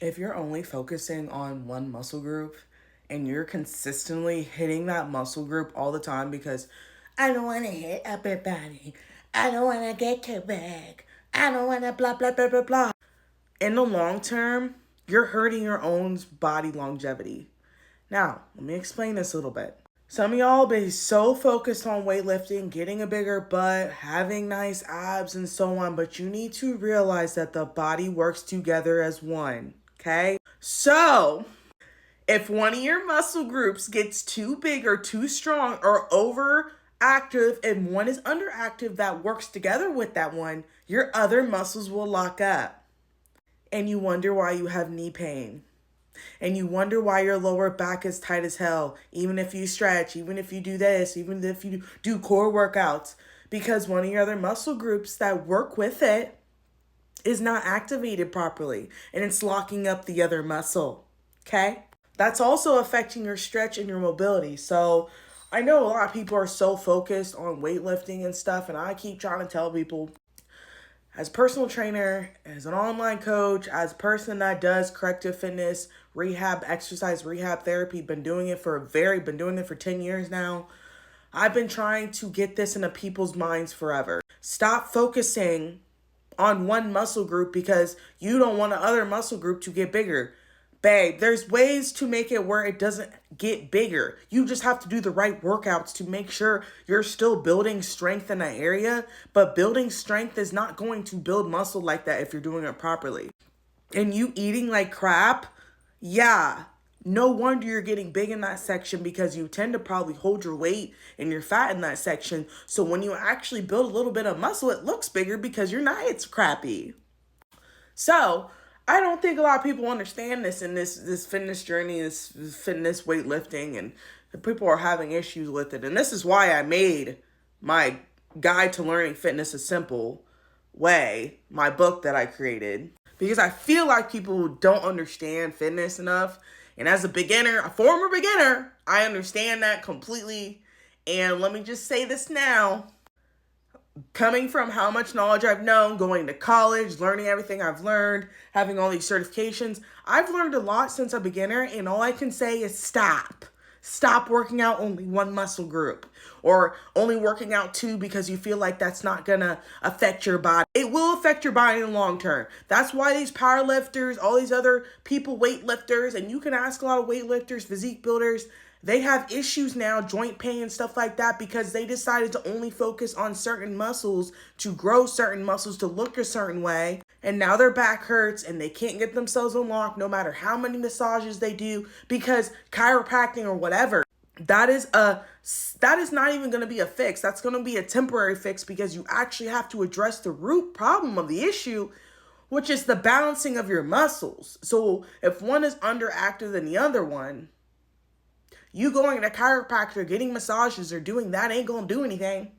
If you're only focusing on one muscle group and you're consistently hitting that muscle group all the time because I don't want to hit upper body, I don't want to get too big, I don't want to blah, blah, blah, blah, blah. In the long term, you're hurting your own body longevity. Now, let me explain this a little bit. Some of y'all be so focused on weightlifting, getting a bigger butt, having nice abs, and so on, but you need to realize that the body works together as one, okay? So, if one of your muscle groups gets too big or too strong or overactive and one is underactive that works together with that one, your other muscles will lock up. And you wonder why you have knee pain. And you wonder why your lower back is tight as hell, even if you stretch, even if you do this, even if you do core workouts, because one of your other muscle groups that work with it is not activated properly and it's locking up the other muscle. Okay? That's also affecting your stretch and your mobility. So I know a lot of people are so focused on weightlifting and stuff, and I keep trying to tell people, as a personal trainer, as an online coach, as a person that does corrective fitness, rehab, exercise, rehab therapy, been doing it for 10 years now. I've been trying to get this into people's minds forever. Stop focusing on one muscle group because you don't want the other muscle group to get bigger. Babe, there's ways to make it where it doesn't get bigger. You just have to do the right workouts to make sure you're still building strength in that area. But building strength is not going to build muscle like that if you're doing it properly. And you eating like crap, yeah, no wonder you're getting big in that section because you tend to probably hold your weight and your fat in that section. So when you actually build a little bit of muscle, it looks bigger because your diet's crappy. So I don't think a lot of people understand this in this fitness journey, this fitness weightlifting, and people are having issues with it. And this is why I made my guide to learning fitness a simple way, my book that I created, because I feel like people don't understand fitness enough. And as a beginner, a former beginner, I understand that completely. And let me just say this now, coming from how much knowledge I've known, going to college, learning everything I've learned, having all these certifications, I've learned a lot since a beginner, and all I can say is stop. Stop working out only one muscle group or only working out two because you feel like that's not gonna affect your body. It will affect your body in the long term. That's why these power lifters, all these other people, weightlifters, and you can ask a lot of weightlifters, physique builders, they have issues now, joint pain and stuff like that, because they decided to only focus on certain muscles, to grow certain muscles, to look a certain way. And now their back hurts and they can't get themselves unlocked no matter how many massages they do, because chiropractic or whatever, that is not even going to be a fix. That's going to be a temporary fix because you actually have to address the root problem of the issue, which is the balancing of your muscles. So if one is underactive than the other one, you going to a chiropractor, getting massages, or doing that ain't gonna do anything.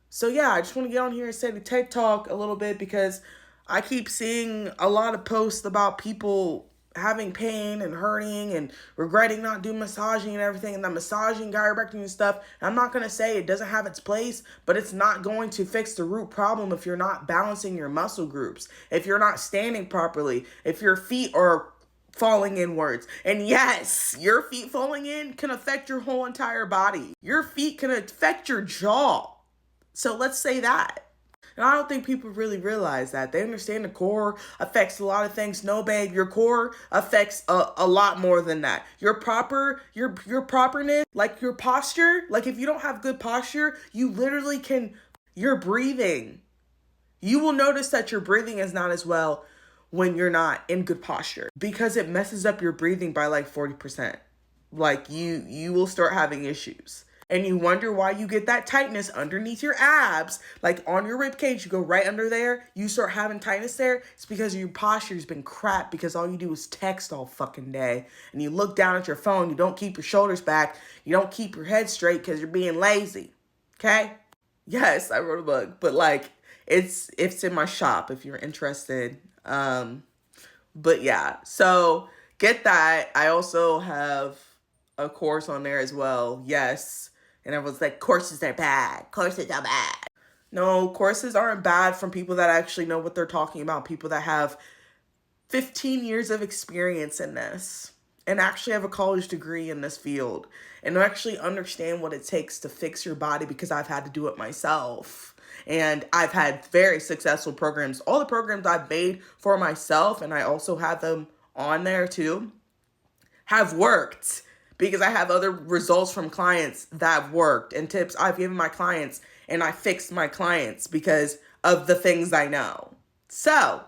So yeah, I just want to get on here and say the TED Talk a little bit because I keep seeing a lot of posts about people having pain and hurting and regretting not doing massaging and everything, and the massaging, chiropractic and stuff. And I'm not going to say it doesn't have its place, but it's not going to fix the root problem if you're not balancing your muscle groups, if you're not standing properly, if your feet are falling inwards. And yes, your feet falling in can affect your whole entire body. Your feet can affect your jaw. So let's say that. And I don't think people really realize that. They understand the core affects a lot of things. No, babe, your core affects a lot more than that. Your properness, like your posture, like if you don't have good posture, you literally your breathing. You will notice that your breathing is not as well when you're not in good posture because it messes up your breathing by like 40%. Like you will start having issues. And you wonder why you get that tightness underneath your abs, like on your rib cage, you go right under there, you start having tightness there. It's because your posture's been crap because all you do is text all fucking day. And you look down at your phone, you don't keep your shoulders back, you don't keep your head straight because you're being lazy. Okay? Yes, I wrote a book, but like it's in my shop if you're interested. But yeah, so get that. I also have a course on there as well. Yes. And everyone's like, courses are bad. Courses are bad. No, courses aren't bad from people that actually know what they're talking about. People that have 15 years of experience in this and actually have a college degree in this field and actually understand what it takes to fix your body because I've had to do it myself. And I've had very successful programs. All the programs I've made for myself, and I also have them on there too, have worked because I have other results from clients that have worked and tips I've given my clients, and I fixed my clients because of the things I know. So,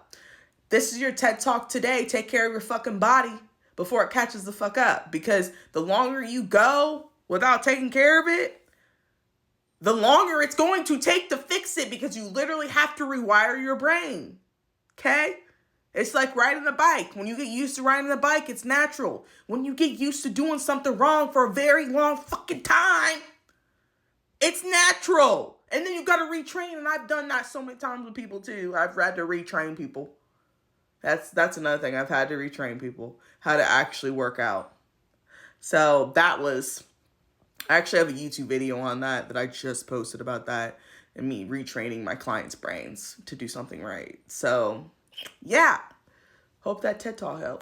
this is your TED Talk today. Take care of your fucking body before it catches the fuck up. Because the longer you go without taking care of it, the longer it's going to take to fix it because you literally have to rewire your brain. Okay? It's like riding a bike. When you get used to riding a bike, it's natural. When you get used to doing something wrong for a very long fucking time, it's natural. And then you got to retrain. And I've done that so many times with people too. I've had to retrain people. That's another thing. I've had to retrain people how to actually work out. So that was, I actually have a YouTube video on that I just posted about that and me retraining my clients' brains to do something right. So yeah, hope that TED Talk helped.